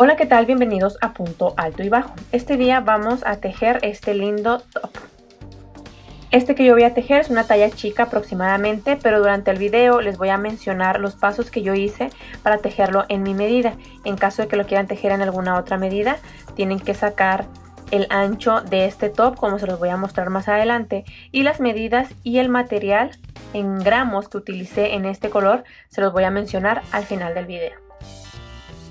Hola, ¿qué tal? Bienvenidos a Punto Alto y Bajo. Este día vamos a tejer este lindo top. Este que yo voy a tejer es una talla chica aproximadamente, pero durante el video les voy a mencionar los pasos que yo hice para tejerlo en mi medida. En caso de que lo quieran tejer en alguna otra medida, tienen que sacar el ancho de este top, como se los voy a mostrar más adelante, y las medidas y el material en gramos que utilicé en este color se los voy a mencionar al final del video.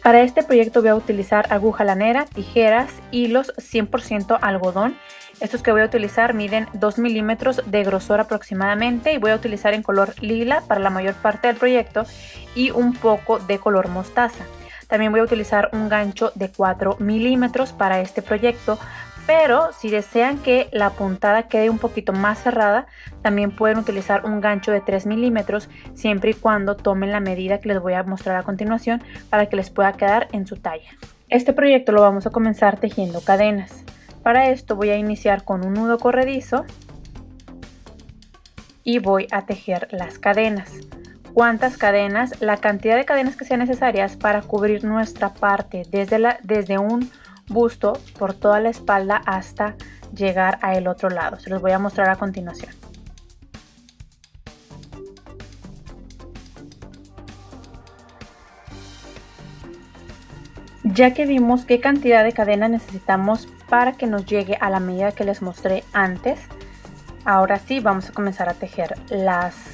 Para este proyecto voy a utilizar aguja lanera, tijeras, hilos 100% algodón. Estos que voy a utilizar miden 2 milímetros de grosor aproximadamente y voy a utilizar en color lila para la mayor parte del proyecto y un poco de color mostaza. También voy a utilizar un gancho de 4 milímetros para este proyecto, pero si desean que la puntada quede un poquito más cerrada, también pueden utilizar un gancho de 3 milímetros siempre y cuando tomen la medida que les voy a mostrar a continuación para que les pueda quedar en su talla. Este proyecto lo vamos a comenzar tejiendo cadenas. Para esto voy a iniciar con un nudo corredizo y voy a tejer las cadenas. ¿Cuántas cadenas? La cantidad de cadenas que sean necesarias para cubrir nuestra parte desde un busto por toda la espalda hasta llegar al otro lado. Se los voy a mostrar a continuación. Ya que vimos qué cantidad de cadena necesitamos para que nos llegue a la medida que les mostré antes, ahora sí vamos a comenzar a tejer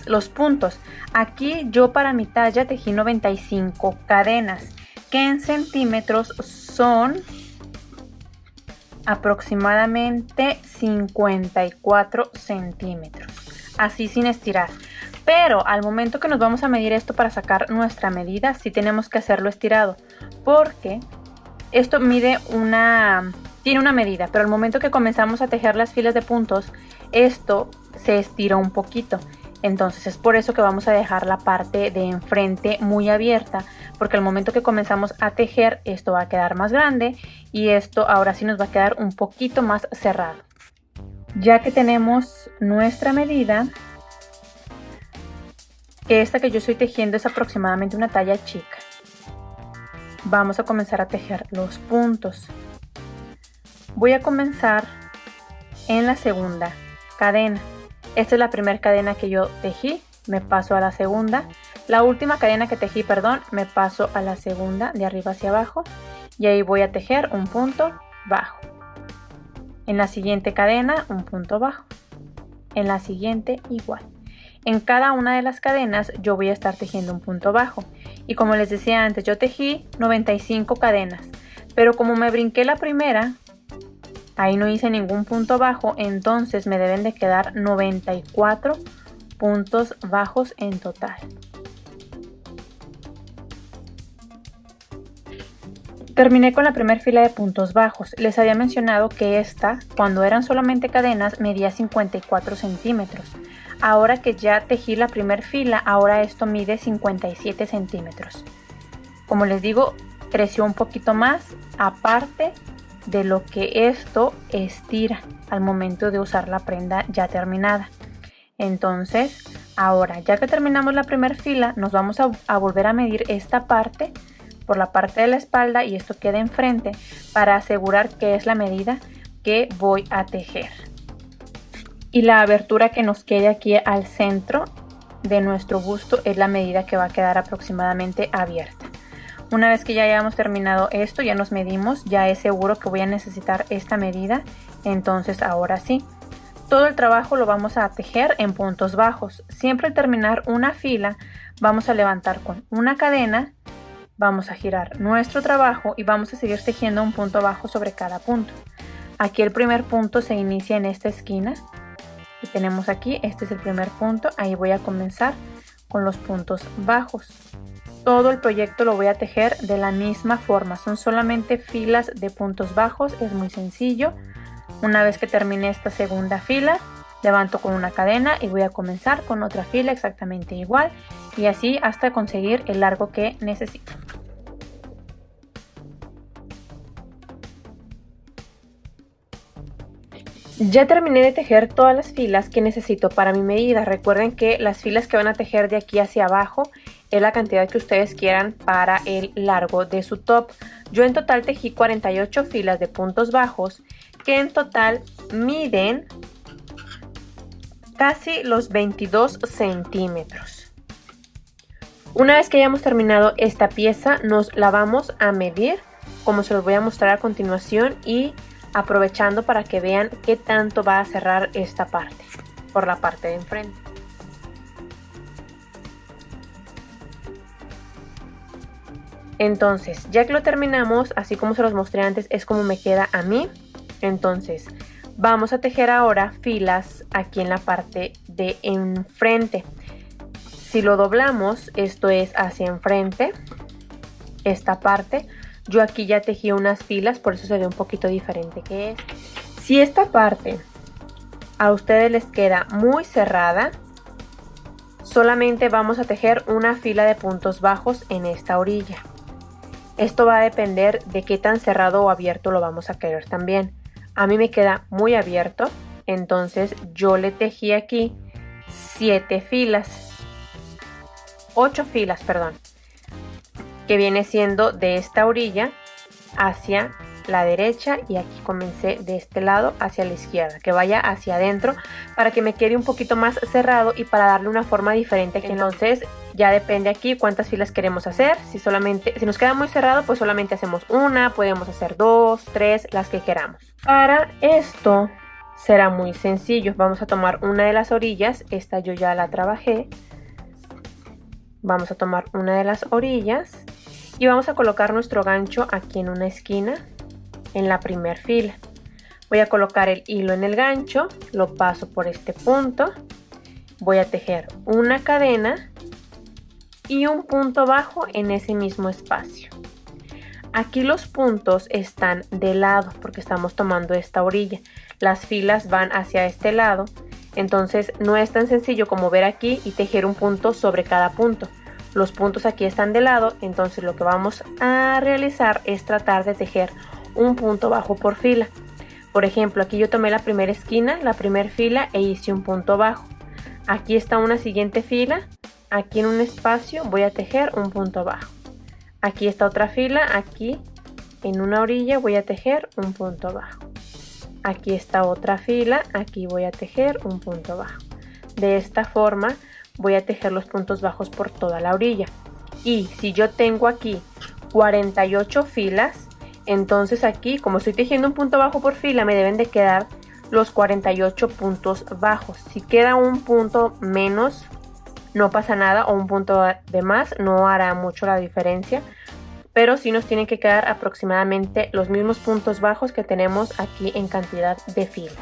los puntos. Aquí yo para mi talla tejí 95 cadenas, que en centímetros son aproximadamente 54 centímetros, así sin estirar. Pero al momento que nos vamos a medir esto para sacar nuestra medida, sí tenemos que hacerlo estirado, porque esto tiene una medida, pero al momento que comenzamos a tejer las filas de puntos, esto se estira un poquito. Entonces es por eso que vamos a dejar la parte de enfrente muy abierta, porque al momento que comenzamos a tejer esto va a quedar más grande y esto ahora sí nos va a quedar un poquito más cerrado. Ya que tenemos nuestra medida, esta que yo estoy tejiendo es aproximadamente una talla chica, vamos a comenzar a tejer los puntos. Voy a comenzar en la segunda cadena. Esta es la primera cadena que yo tejí, me paso a la segunda. La última cadena que tejí, perdón, me paso a la segunda de arriba hacia abajo y ahí voy a tejer un punto bajo. En la siguiente cadena un punto bajo. En la siguiente igual. En cada una de las cadenas yo voy a estar tejiendo un punto bajo. Y como les decía antes, yo tejí 95 cadenas, pero como me brinqué la primera, ahí no hice ningún punto bajo, entonces me deben de quedar 94 puntos bajos en total. Terminé con la primera fila de puntos bajos. Les había mencionado que esta, cuando eran solamente cadenas, medía 54 centímetros. Ahora que ya tejí la primera fila, ahora esto mide 57 centímetros. Como les digo, creció un poquito más, aparte de lo que esto estira al momento de usar la prenda ya terminada. Entonces, ahora ya que terminamos la primera fila, nos vamos a volver a medir esta parte por la parte de la espalda y esto queda enfrente para asegurar que es la medida que voy a tejer. Y la abertura que nos quede aquí al centro de nuestro busto es la medida que va a quedar aproximadamente abierta. Una vez que ya hayamos terminado esto, ya nos medimos, ya es seguro que voy a necesitar esta medida. Entonces ahora sí, todo el trabajo lo vamos a tejer en puntos bajos. Siempre al terminar una fila vamos a levantar con una cadena, vamos a girar nuestro trabajo y vamos a seguir tejiendo un punto bajo sobre cada punto. Aquí el primer punto se inicia en esta esquina y tenemos aquí, este es el primer punto, ahí voy a comenzar con los puntos bajos. Todo el proyecto lo voy a tejer de la misma forma, son solamente filas de puntos bajos, es muy sencillo. Una vez que termine esta segunda fila, levanto con una cadena y voy a comenzar con otra fila exactamente igual y así hasta conseguir el largo que necesito. Ya terminé de tejer todas las filas que necesito para mi medida. Recuerden que las filas que van a tejer de aquí hacia abajo es la cantidad que ustedes quieran para el largo de su top. Yo en total tejí 48 filas de puntos bajos que en total miden casi los 22 centímetros. Una vez que hayamos terminado esta pieza, nos la vamos a medir, como se los voy a mostrar a continuación, y aprovechando para que vean qué tanto va a cerrar esta parte por la parte de enfrente. Entonces, ya que lo terminamos, así como se los mostré antes, es como me queda a mí. Entonces, vamos a tejer ahora filas aquí en la parte de enfrente. Si lo doblamos, esto es hacia enfrente, esta parte. Yo aquí ya tejí unas filas, por eso se ve un poquito diferente que es. Si esta parte a ustedes les queda muy cerrada, solamente vamos a tejer una fila de puntos bajos en esta orilla. Esto va a depender de qué tan cerrado o abierto lo vamos a querer también. A mí me queda muy abierto, entonces yo le tejí aquí 8 filas, perdón, que viene siendo de esta orilla hacia la derecha, y aquí comencé de este lado hacia la izquierda, que vaya hacia adentro para que me quede un poquito más cerrado y para darle una forma diferente. Entonces ya depende aquí cuántas filas queremos hacer. Si nos queda muy cerrado, pues solamente hacemos una, podemos hacer 2, 3, las que queramos. Para esto será muy sencillo. Vamos a tomar una de las orillas, esta yo ya la trabajé. Vamos a tomar una de las orillas y vamos a colocar nuestro gancho aquí en una esquina, en la primera fila. Voy a colocar el hilo en el gancho, lo paso por este punto, voy a tejer una cadena y un punto bajo en ese mismo espacio. Aquí los puntos están de lado porque estamos tomando esta orilla. Las filas van hacia este lado, entonces no es tan sencillo como ver aquí y tejer un punto sobre cada punto. Los puntos aquí están de lado, entonces lo que vamos a realizar es tratar de tejer un punto bajo por fila. Por ejemplo, aquí yo tomé la primera esquina, la primera fila, e hice un punto bajo. Aquí está una siguiente fila, aquí en un espacio voy a tejer un punto bajo. Aquí está otra fila, aquí en una orilla voy a tejer un punto bajo. Aquí está otra fila, aquí voy a tejer un punto bajo. De esta forma voy a tejer los puntos bajos por toda la orilla. Y si yo tengo aquí 48 filas, entonces aquí, como estoy tejiendo un punto bajo por fila, me deben de quedar los 48 puntos bajos. Si queda un punto menos, no pasa nada, o un punto de más, no hará mucho la diferencia. Pero sí nos tienen que quedar aproximadamente los mismos puntos bajos que tenemos aquí en cantidad de filas.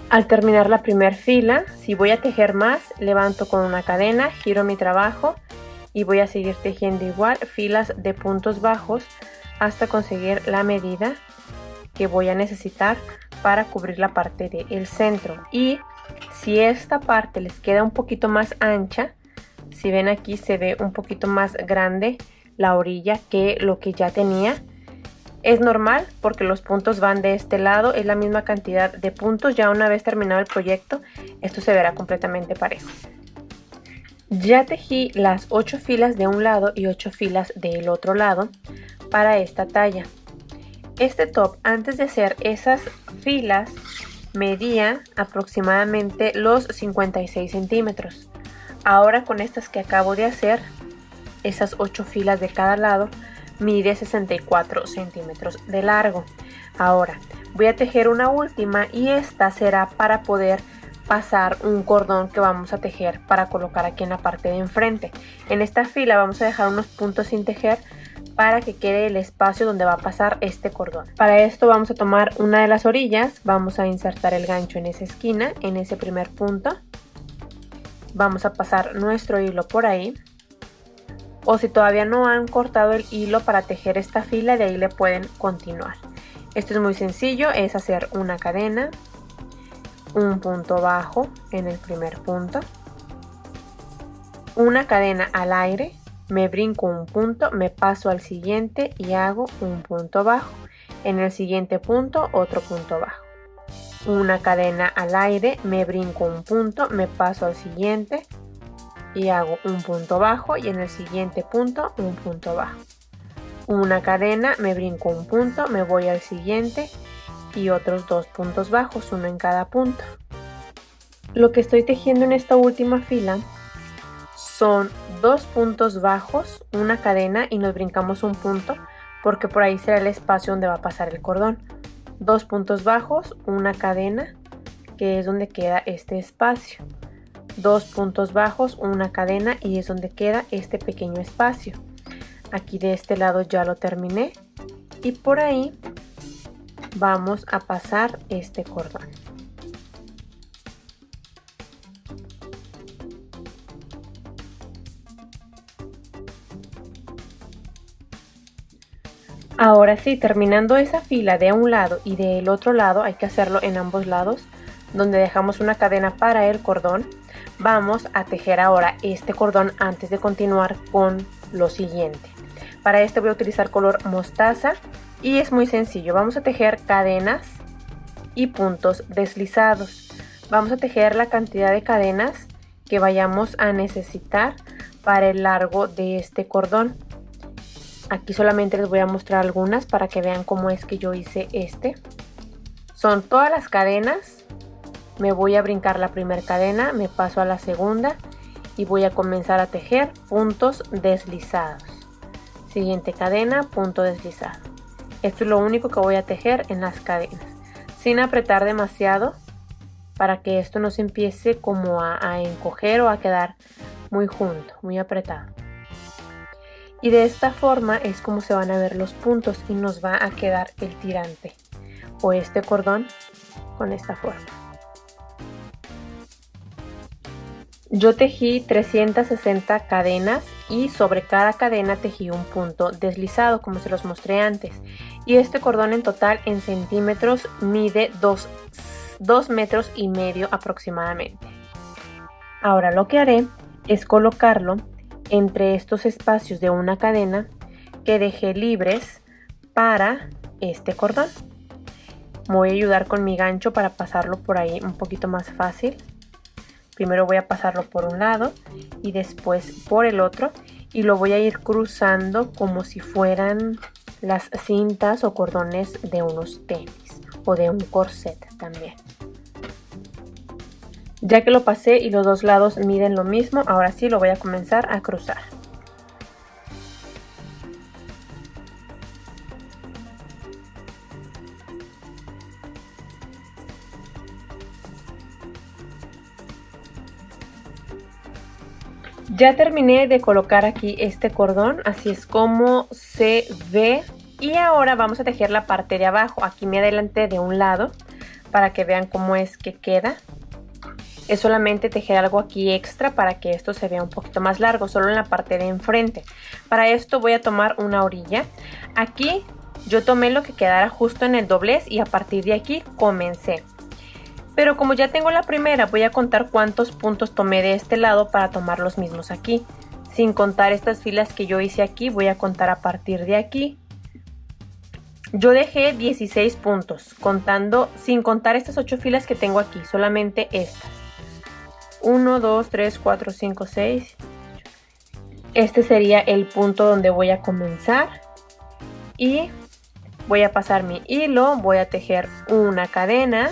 Al terminar la primera fila, si voy a tejer más, levanto con una cadena, giro mi trabajo y voy a seguir tejiendo igual filas de puntos bajos hasta conseguir la medida que voy a necesitar para cubrir la parte del centro. Y si esta parte les queda un poquito más ancha, si ven aquí se ve un poquito más grande la orilla que lo que ya tenía. Es normal porque los puntos van de este lado, es la misma cantidad de puntos. Ya una vez terminado el proyecto, esto se verá completamente parejo. Ya tejí las 8 filas de un lado y 8 filas del otro lado para esta talla. Este top, antes de hacer esas filas, medía aproximadamente los 56 centímetros. Ahora con estas que acabo de hacer, esas 8 filas de cada lado, mide 64 centímetros de largo. Ahora voy a tejer una última y esta será para poder pasar un cordón que vamos a tejer para colocar aquí en la parte de enfrente. En esta fila vamos a dejar unos puntos sin tejer para que quede el espacio donde va a pasar este cordón. Para esto vamos a tomar una de las orillas, vamos a insertar el gancho en esa esquina, en ese primer punto. Vamos a pasar nuestro hilo por ahí. O si todavía no han cortado el hilo para tejer esta fila, de ahí le pueden continuar. Esto es muy sencillo, es hacer una cadena, un punto bajo en el primer punto, una cadena al aire, me brinco un punto, me paso al siguiente y hago un punto bajo. En el siguiente punto, otro punto bajo. una cadena al aire, me brinco un punto, me paso al siguiente y hago un punto bajo y en el siguiente punto un punto bajo. Una cadena, me brinco un punto, me voy al siguiente y otros 2 puntos bajos, uno en cada punto. Lo que estoy tejiendo en esta última fila son 2 puntos bajos, una cadena y nos brincamos un punto porque por ahí será el espacio donde va a pasar el cordón. 2 puntos bajos, una cadena, que es donde queda este espacio. 2 puntos bajos, una cadena y es donde queda este pequeño espacio. Aquí de este lado ya lo terminé y por ahí vamos a pasar este cordón. Ahora sí, terminando esa fila de un lado y del otro lado, hay que hacerlo en ambos lados, donde dejamos una cadena para el cordón, vamos a tejer ahora este cordón antes de continuar con lo siguiente. Para este voy a utilizar color mostaza y es muy sencillo. Vamos a tejer cadenas y puntos deslizados. Vamos a tejer la cantidad de cadenas que vayamos a necesitar para el largo de este cordón. Aquí solamente les voy a mostrar algunas para que vean cómo es que yo hice este. Son todas las cadenas. Me voy a brincar la primera cadena, me paso a la segunda y voy a comenzar a tejer puntos deslizados. Siguiente cadena, punto deslizado. Esto es lo único que voy a tejer en las cadenas, sin apretar demasiado para que esto no se empiece como a encoger o a quedar muy junto, muy apretado. Y de esta forma es como se van a ver los puntos y nos va a quedar el tirante o este cordón con esta forma. Yo tejí 360 cadenas y sobre cada cadena tejí un punto deslizado como se los mostré antes. Y este cordón en total en centímetros mide 2,5 metros aproximadamente. Ahora lo que haré es colocarlo entre estos espacios de una cadena que dejé libres para este cordón. Me voy a ayudar con mi gancho para pasarlo por ahí un poquito más fácil. Primero voy a pasarlo por un lado y después por el otro y lo voy a ir cruzando como si fueran las cintas o cordones de unos tenis o de un corset también. Ya que lo pasé y los dos lados miden lo mismo, ahora sí lo voy a comenzar a cruzar. Ya terminé de colocar aquí este cordón, así es como se ve. Y ahora vamos a tejer la parte de abajo. Aquí me adelanté de un lado para que vean cómo es que queda. Es solamente tejer algo aquí extra para que esto se vea un poquito más largo, solo en la parte de enfrente. Para esto voy a tomar una orilla. Aquí yo tomé lo que quedara justo en el doblez y a partir de aquí comencé. Pero como ya tengo la primera, voy a contar cuántos puntos tomé de este lado para tomar los mismos aquí. Sin contar estas filas que yo hice aquí, voy a contar a partir de aquí. Yo dejé 16 puntos, sin contar estas 8 filas que tengo aquí, solamente estas. 1, 2, 3, 4, 5, 6. Este sería el punto donde voy a comenzar. Y voy a pasar mi hilo, voy a tejer una cadena,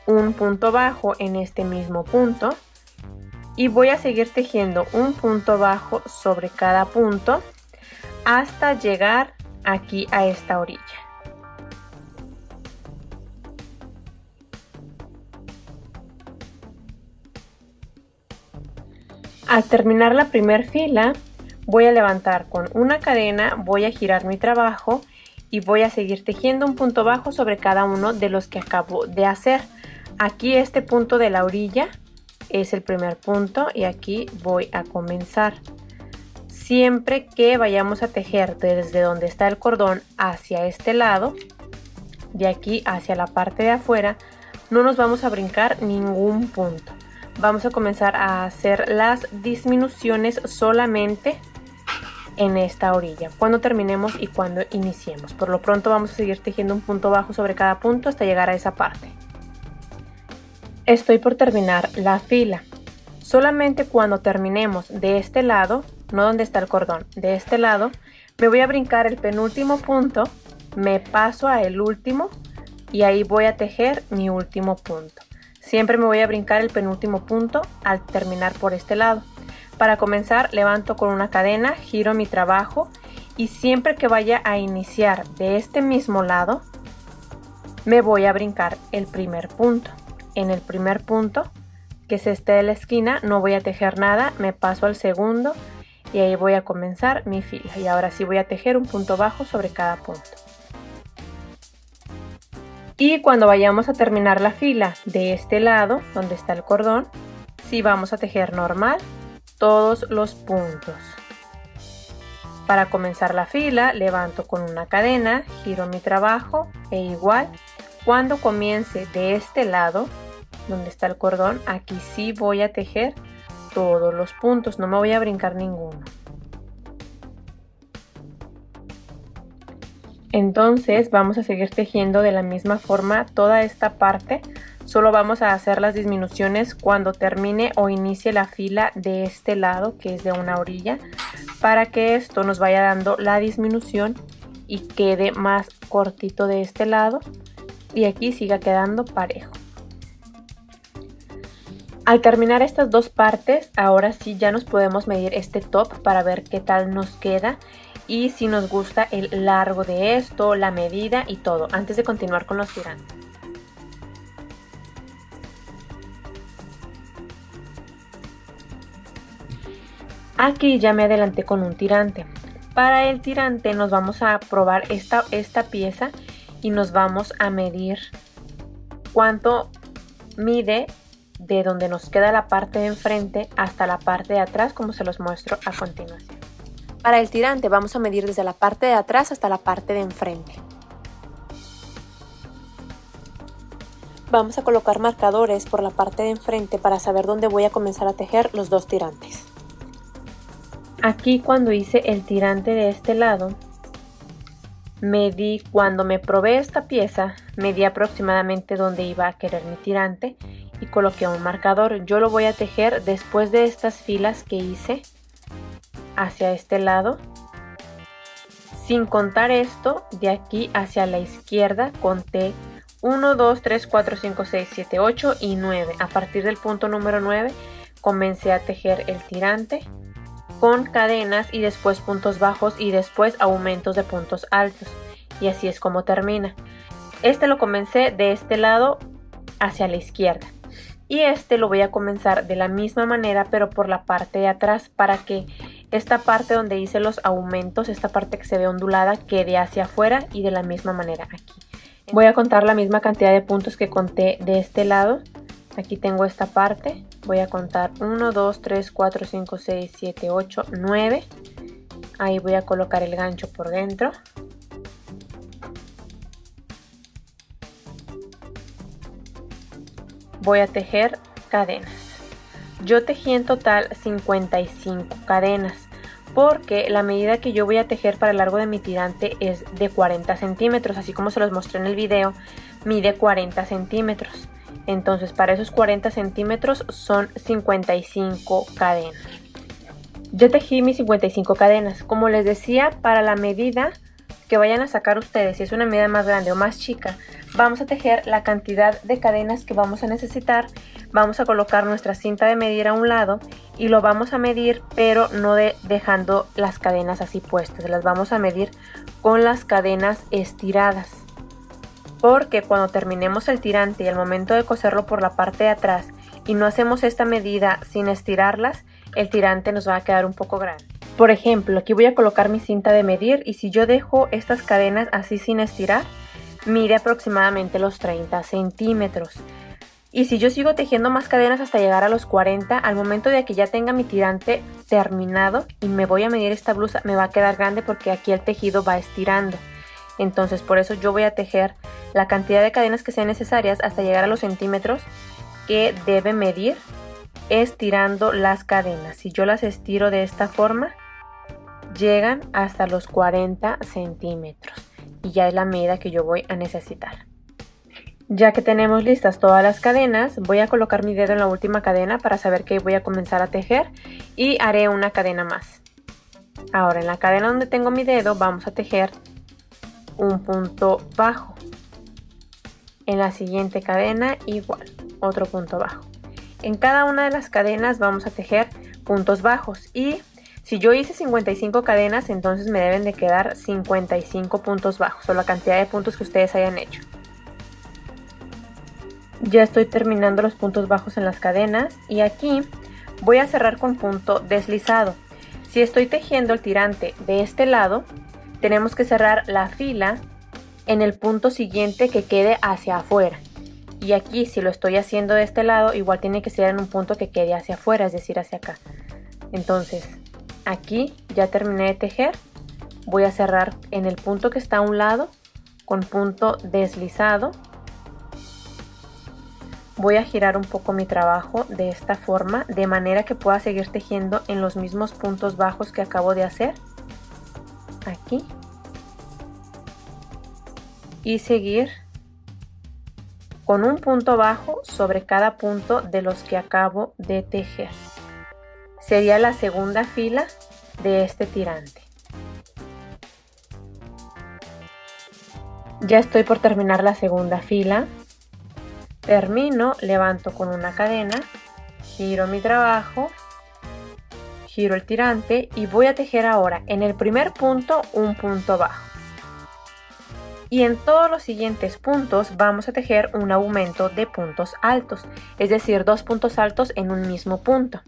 un punto bajo en este mismo punto y voy a seguir tejiendo un punto bajo sobre cada punto hasta llegar aquí a esta orilla. Al terminar la primera fila voy a levantar con una cadena, voy a girar mi trabajo y voy a seguir tejiendo un punto bajo sobre cada uno de los que acabo de hacer. Aquí este punto de la orilla es el primer punto y aquí voy a comenzar. Siempre que vayamos a tejer desde donde está el cordón hacia este lado, de aquí hacia la parte de afuera, no nos vamos a brincar ningún punto. Vamos a comenzar a hacer las disminuciones solamente en esta orilla, cuando terminemos y cuando iniciemos. Por lo pronto vamos a seguir tejiendo un punto bajo sobre cada punto hasta llegar a esa parte. Estoy por terminar la fila. Solamente cuando terminemos de este lado, no donde está el cordón, de este lado, me voy a brincar el penúltimo punto, me paso a el último y ahí voy a tejer mi último punto. Siempre me voy a brincar el penúltimo punto al terminar por este lado. Para comenzar, levanto con una cadena, giro mi trabajo y siempre que vaya a iniciar de este mismo lado, me voy a brincar el primer punto. En el primer punto, que es este de la esquina, no voy a tejer nada, me paso al segundo y ahí voy a comenzar mi fila. Y ahora sí voy a tejer un punto bajo sobre cada punto. Y cuando vayamos a terminar la fila de este lado, donde está el cordón, sí vamos a tejer normal todos los puntos. Para comenzar la fila, levanto con una cadena, giro mi trabajo e igual, cuando comience de este lado, donde está el cordón, aquí sí voy a tejer todos los puntos, no me voy a brincar ninguno. Entonces vamos a seguir tejiendo de la misma forma toda esta parte. Solo vamos a hacer las disminuciones cuando termine o inicie la fila de este lado, que es de una orilla, para que esto nos vaya dando la disminución y quede más cortito de este lado y aquí siga quedando parejo. Al terminar estas dos partes, ahora sí ya nos podemos medir este top para ver qué tal nos queda y si nos gusta el largo de esto, la medida y todo, antes de continuar con los tirantes. Aquí ya me adelanté con un tirante. Para el tirante nos vamos a probar esta pieza y nos vamos a medir cuánto mide de donde nos queda la parte de enfrente hasta la parte de atrás, como se los muestro a continuación. Para el tirante vamos a medir desde la parte de atrás hasta la parte de enfrente. Vamos a colocar marcadores por la parte de enfrente para saber dónde voy a comenzar a tejer los dos tirantes. Aquí cuando hice el tirante de este lado, cuando me probé esta pieza, medí aproximadamente donde iba a querer mi tirante y coloqué un marcador. Yo lo voy a tejer después de estas filas que hice hacia este lado, sin contar esto. De aquí hacia la izquierda conté 1, 2, 3, 4, 5, 6, 7, 8 y 9. A partir del punto número 9 comencé a tejer el tirante con cadenas y después puntos bajos y después aumentos de puntos altos, y así es como termina. Este lo comencé de este lado hacia la izquierda y este lo voy a comenzar de la misma manera pero por la parte de atrás, para que esta parte donde hice los aumentos, esta parte que se ve ondulada, quede hacia afuera y de la misma manera aquí. Voy a contar la misma cantidad de puntos que conté de este lado. Aquí tengo esta parte, voy a contar 1, 2, 3, 4, 5, 6, 7, 8, 9. Ahí voy a colocar el gancho por dentro. Voy a tejer cadenas. Yo tejí en total 55 cadenas, porque la medida que yo voy a tejer para el largo de mi tirante es de 40 centímetros, así como se los mostré en el video, mide 40 centímetros. Entonces para esos 40 centímetros son 55 cadenas. Yo tejí mis 55 cadenas. Como les decía, para la medida que vayan a sacar ustedes, si es una medida más grande o más chica, vamos a tejer la cantidad de cadenas que vamos a necesitar. Vamos a colocar nuestra cinta de medir a un lado y lo vamos a medir, pero no dejando las cadenas así puestas. Las vamos a medir con las cadenas estiradas, porque cuando terminemos el tirante y al momento de coserlo por la parte de atrás y no hacemos esta medida sin estirarlas, el tirante nos va a quedar un poco grande. Por ejemplo, aquí voy a colocar mi cinta de medir y si yo dejo estas cadenas así sin estirar, mide aproximadamente los 30 centímetros. Y si yo sigo tejiendo más cadenas hasta llegar a los 40, al momento de que ya tenga mi tirante terminado y me voy a medir esta blusa, me va a quedar grande porque aquí el tejido va estirando. Entonces por eso yo voy a tejer la cantidad de cadenas que sean necesarias hasta llegar a los centímetros que debe medir estirando las cadenas. Si yo las estiro de esta forma, llegan hasta los 40 centímetros y ya es la medida que yo voy a necesitar. Ya que tenemos listas todas las cadenas, voy a colocar mi dedo en la última cadena para saber que voy a comenzar a tejer y haré una cadena más. Ahora en la cadena donde tengo mi dedo vamos a tejer un punto bajo. En la siguiente cadena igual, otro punto bajo. En cada una de las cadenas vamos a tejer puntos bajos y si yo hice 55 cadenas, entonces me deben de quedar 55 puntos bajos o la cantidad de puntos que ustedes hayan hecho. Ya estoy terminando los puntos bajos en las cadenas y aquí voy a cerrar con punto deslizado. Si estoy tejiendo el tirante de este lado, tenemos que cerrar la fila en el punto siguiente que quede hacia afuera. Y aquí si lo estoy haciendo de este lado, igual tiene que ser en un punto que quede hacia afuera, es decir, hacia acá. Entonces, aquí ya terminé de tejer. Voy a cerrar en el punto que está a un lado con punto deslizado. Voy a girar un poco mi trabajo de esta forma, de manera que pueda seguir tejiendo en los mismos puntos bajos que acabo de hacer. Aquí. Y seguir con un punto bajo sobre cada punto de los que acabo de tejer. Sería la segunda fila de este tirante. Ya estoy por terminar la segunda fila. Termino, levanto con una cadena, giro mi trabajo, giro el tirante y voy a tejer ahora en el primer punto un punto bajo. Y en todos los siguientes puntos vamos a tejer un aumento de puntos altos, es decir, 2 puntos altos en un mismo punto.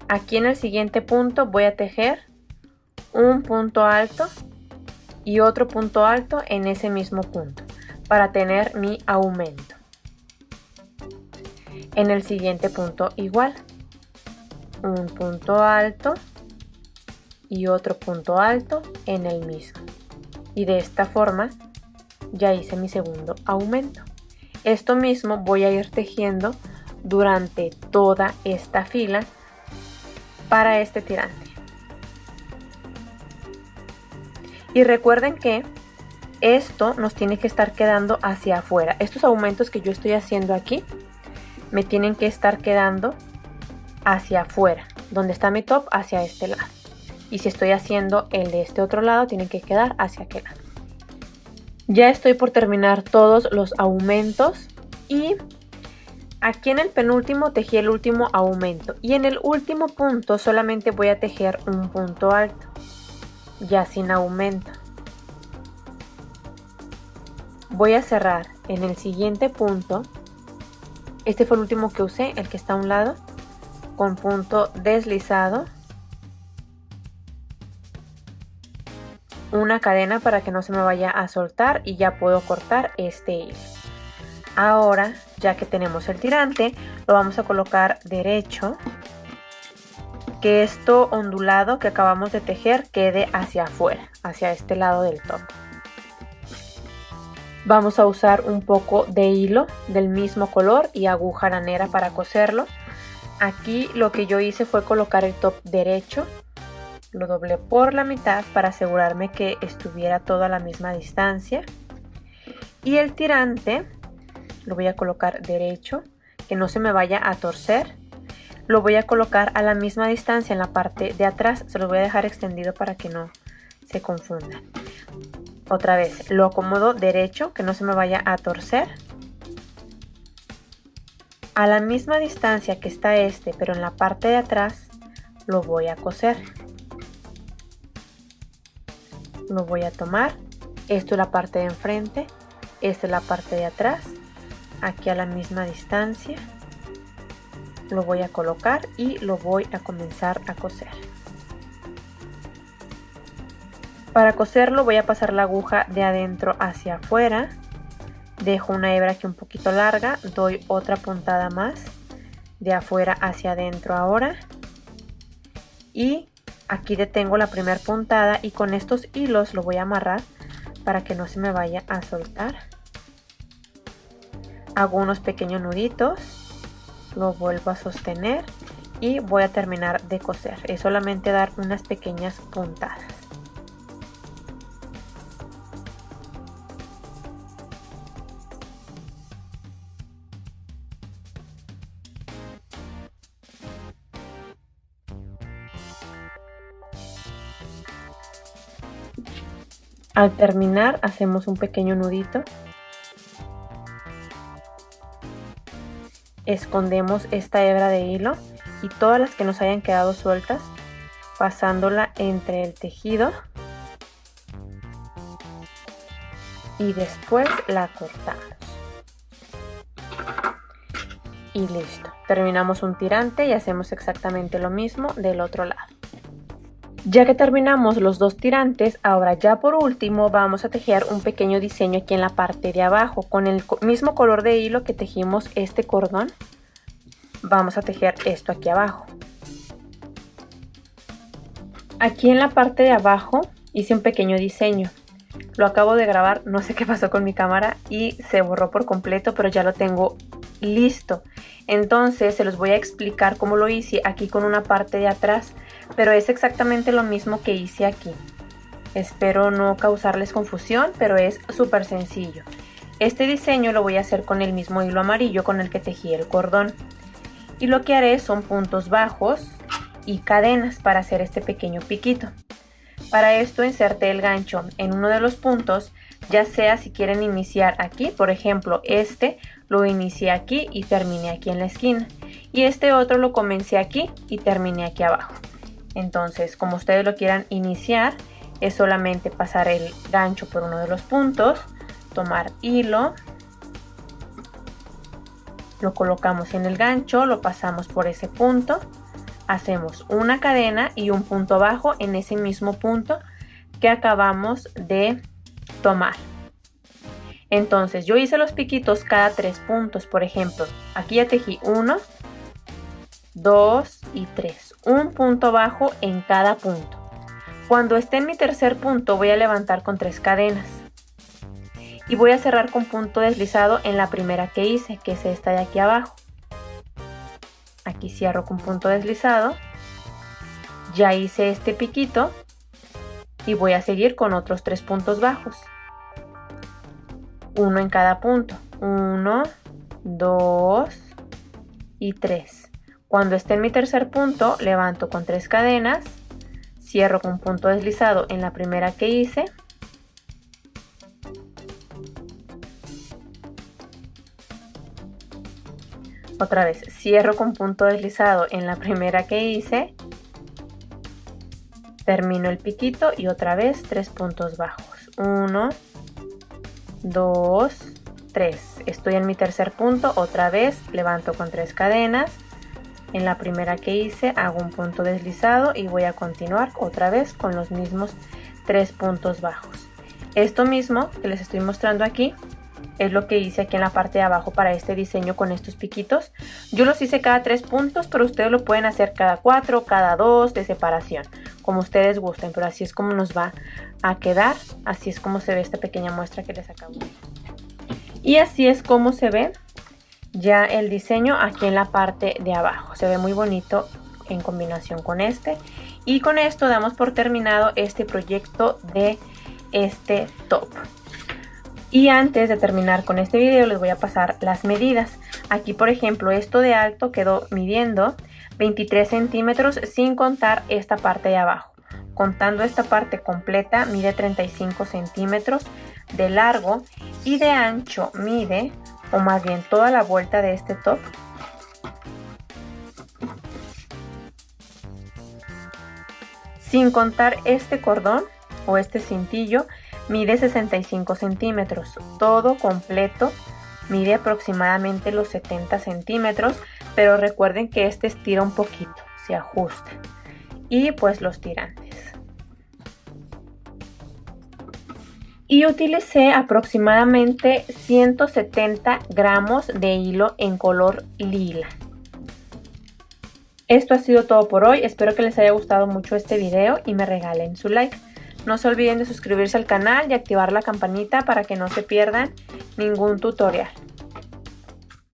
Aquí en el siguiente punto voy a tejer un punto alto y otro punto alto en ese mismo punto para tener mi aumento. En el siguiente punto igual, un punto alto y otro punto alto en el mismo. Y de esta forma ya hice mi segundo aumento. Esto mismo voy a ir tejiendo durante toda esta fila para este tirante. Y recuerden que esto nos tiene que estar quedando hacia afuera. Estos aumentos que yo estoy haciendo aquí me tienen que estar quedando hacia afuera, donde está mi top, hacia este lado. Y si estoy haciendo el de este otro lado, tienen que quedar hacia aquel lado. Ya estoy por terminar todos los aumentos y aquí en el penúltimo tejí el último aumento y en el último punto solamente voy a tejer un punto alto, ya sin aumento. Voy a cerrar en el siguiente punto. Este fue el último que usé, el que está a un lado, con punto deslizado. Una cadena para que no se me vaya a soltar y ya puedo cortar este hilo. Ahora, ya que tenemos el tirante, lo vamos a colocar derecho. Que esto ondulado que acabamos de tejer quede hacia afuera, hacia este lado del top. Vamos a usar un poco de hilo del mismo color y aguja aranera para coserlo. Aquí lo que yo hice fue colocar el top derecho. Lo doblé por la mitad para asegurarme que estuviera toda a la misma distancia. Y el tirante lo voy a colocar derecho, que no se me vaya a torcer. Lo voy a colocar a la misma distancia en la parte de atrás. Se lo voy a dejar extendido para que no se confundan. Otra vez, lo acomodo derecho, que no se me vaya a torcer. A la misma distancia que está este, pero en la parte de atrás, lo voy a coser. Lo voy a tomar. Esto es la parte de enfrente, esta es la parte de atrás. Aquí a la misma distancia. Lo voy a colocar y lo voy a comenzar a coser. Para coserlo voy a pasar la aguja de adentro hacia afuera. Dejo una hebra aquí un poquito larga, doy otra puntada más de afuera hacia adentro ahora. Y aquí detengo la primera puntada y con estos hilos lo voy a amarrar para que no se me vaya a soltar. Hago unos pequeños nuditos, lo vuelvo a sostener y voy a terminar de coser. Es solamente dar unas pequeñas puntadas. Al terminar hacemos un pequeño nudito, escondemos esta hebra de hilo y todas las que nos hayan quedado sueltas, pasándola entre el tejido y después la cortamos. Y listo, terminamos un tirante y hacemos exactamente lo mismo del otro lado. Ya que terminamos los dos tirantes, ahora ya por último vamos a tejer un pequeño diseño aquí en la parte de abajo. Con el mismo color de hilo que tejimos este cordón, vamos a tejer esto aquí abajo. Aquí en la parte de abajo hice un pequeño diseño. Lo acabo de grabar, no sé qué pasó con mi cámara y se borró por completo, pero ya lo tengo listo. Entonces se los voy a explicar cómo lo hice aquí con una parte de atrás, pero es exactamente lo mismo que hice aquí. Espero no causarles confusión, pero es súper sencillo. Este diseño lo voy a hacer con el mismo hilo amarillo con el que tejí el cordón. Y lo que haré son puntos bajos y cadenas para hacer este pequeño piquito. Para esto inserté el gancho en uno de los puntos, ya sea si quieren iniciar aquí, por ejemplo este lo inicié aquí y terminé aquí en la esquina. Y este otro lo comencé aquí y terminé aquí abajo. Entonces, como ustedes lo quieran iniciar, es solamente pasar el gancho por uno de los puntos, tomar hilo, lo colocamos en el gancho, lo pasamos por ese punto, hacemos una cadena y un punto bajo en ese mismo punto que acabamos de tomar. Entonces yo hice los piquitos cada 3 puntos, por ejemplo, aquí ya tejí 1, 2 y 3, un punto bajo en cada punto. Cuando esté en mi tercer punto voy a levantar con 3 cadenas y voy a cerrar con punto deslizado en la primera que hice, que es esta de aquí abajo. Aquí cierro con punto deslizado, ya hice este piquito y voy a seguir con otros 3 puntos bajos, uno en cada punto, 1, 2 y 3. Cuando esté en mi tercer punto levanto con 3 cadenas, cierro con punto deslizado en la primera que hice, otra vez cierro con punto deslizado en la primera que hice, termino el piquito y otra vez 3 puntos bajos, 1, 2, 3. Estoy en mi tercer punto, otra vez levanto con 3 cadenas, en la primera que hice hago un punto deslizado y voy a continuar otra vez con los mismos 3 puntos bajos. Esto mismo que les estoy mostrando aquí es lo que hice aquí en la parte de abajo para este diseño con estos piquitos. Yo los hice cada 3 puntos, pero ustedes lo pueden hacer cada 4, cada 2 de separación, como ustedes gusten, pero así es como nos va a quedar, así es como se ve esta pequeña muestra que les acabo de dar. Y así es como se ve ya el diseño aquí en la parte de abajo. Se ve muy bonito en combinación con este. Y con esto damos por terminado este proyecto de este top. Y antes de terminar con este video les voy a pasar las medidas. Aquí por ejemplo esto de alto quedó midiendo 23 centímetros sin contar esta parte de abajo. Contando esta parte completa mide 35 centímetros de largo y de ancho mide, o más bien toda la vuelta de este top, sin contar este cordón o este cintillo, mide 65 centímetros. Todo completo mide aproximadamente los 70 centímetros, pero recuerden que este estira un poquito, se ajusta. Y pues los tirantes. Y utilicé aproximadamente 170 gramos de hilo en color lila. Esto ha sido todo por hoy, espero que les haya gustado mucho este video y me regalen su like. No se olviden de suscribirse al canal y activar la campanita para que no se pierdan ningún tutorial.